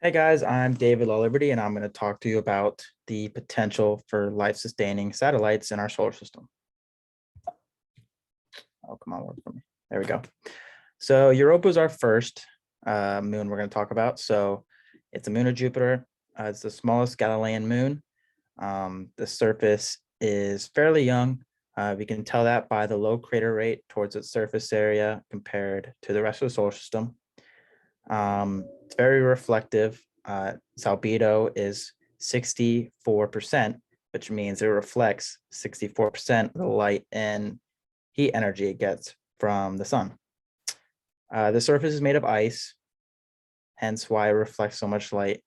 Hey guys, I'm David LaLiberty, and I'm going to talk to you about the potential for life-sustaining satellites in our solar system. Oh, come on, work for me. There we go. So Europa is our first moon we're going to talk about. So it's a moon of Jupiter. It's the smallest Galilean moon. The surface is fairly young. We can tell that by the low crater rate towards its surface area compared to the rest of the solar system. It's very reflective. Its albedo is 64%, which means it reflects 64% of the light and heat energy it gets from the sun. The surface is made of ice, hence why it reflects so much light.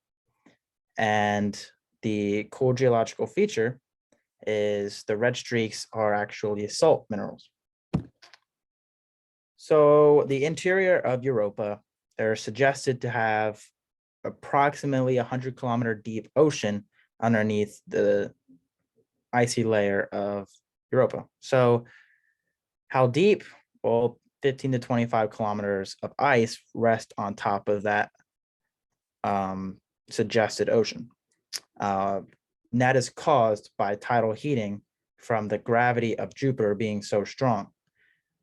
And the cool geological feature is the red streaks are actually salt minerals. So the interior of Europa, they're suggested to have approximately 100-kilometer deep ocean underneath the icy layer of Europa. So how deep? Well, 15 to 25 kilometers of ice rest on top of that suggested ocean. And that is caused by tidal heating from the gravity of Jupiter being so strong.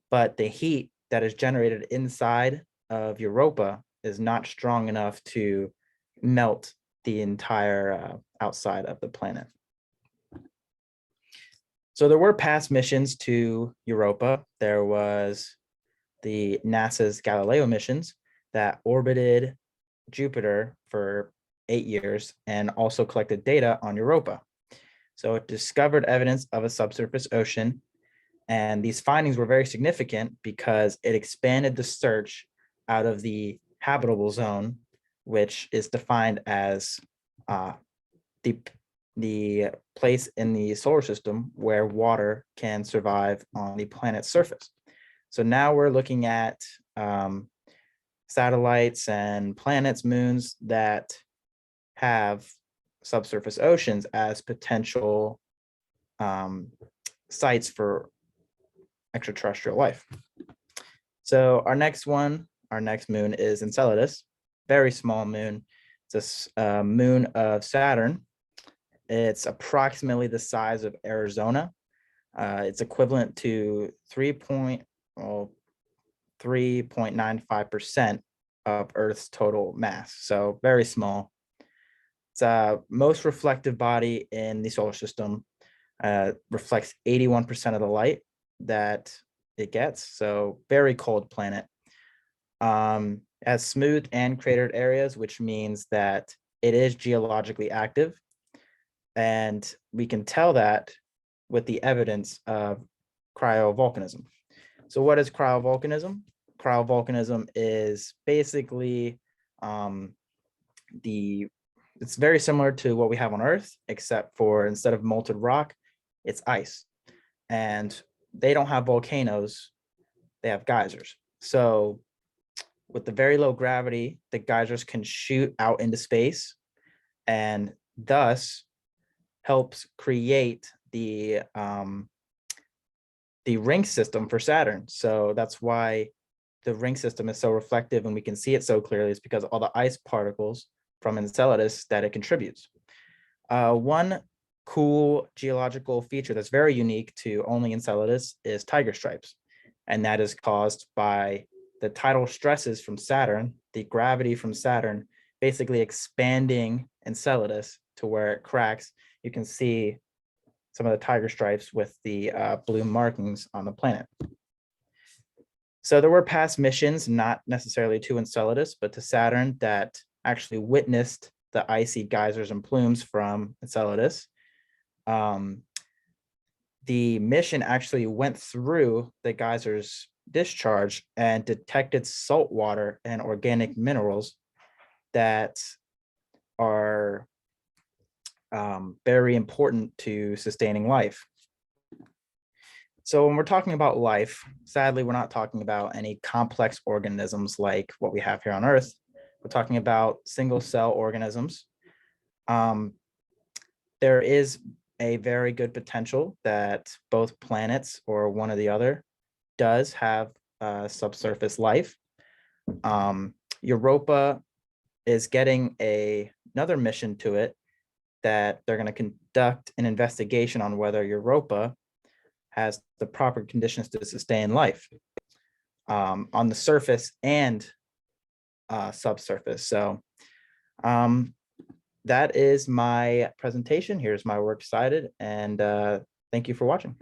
But the heat that is generated inside of Europa is not strong enough to melt the entire outside of the planet. So there were past missions to Europa. There was the NASA's Galileo missions that orbited Jupiter for 8 years and also collected data on Europa. So it discovered evidence of a subsurface ocean. And these findings were very significant because it expanded the search out of the habitable zone, which is defined as the the place in the solar system where water can survive on the planet's surface. So now we're looking at satellites and planets, moons that have subsurface oceans as potential sites for extraterrestrial life. So our next moon is Enceladus, very small moon. It's a moon of Saturn. It's approximately the size of Arizona. It's equivalent to 3.95% of Earth's total mass. So very small. It's a most reflective body in the solar system. Reflects 81% of the light that it gets. So very cold planet. Has smooth and cratered areas, which means that it is geologically active. And we can tell that with the evidence of cryovolcanism. So what is cryovolcanism? Cryovolcanism is basically it's very similar to what we have on Earth, except for instead of molten rock, it's ice. And they don't have volcanoes, they have geysers. So with the very low gravity, the geysers can shoot out into space and thus helps create the ring system for Saturn. So that's why the ring system is so reflective and we can see it so clearly. It's because of all the ice particles from Enceladus that it contributes. One cool geological feature that's very unique to only Enceladus is tiger stripes. And that is caused by the tidal stresses from Saturn, the gravity from Saturn, basically expanding Enceladus to where it cracks. You can see some of the tiger stripes with the blue markings on the planet. So there were past missions, not necessarily to Enceladus, but to Saturn that actually witnessed the icy geysers and plumes from Enceladus. The mission actually went through the geysers discharge and detected salt water and organic minerals that are very important to sustaining life. So when we're talking about life, sadly, we're not talking about any complex organisms like what we have here on Earth. We're talking about single cell organisms. There is a very good potential that both planets or one or the other does have subsurface life. Europa is getting another mission to it that they're going to conduct an investigation on whether Europa has the proper conditions to sustain life on the surface and subsurface. So that is my presentation. Here's my works cited, and thank you for watching.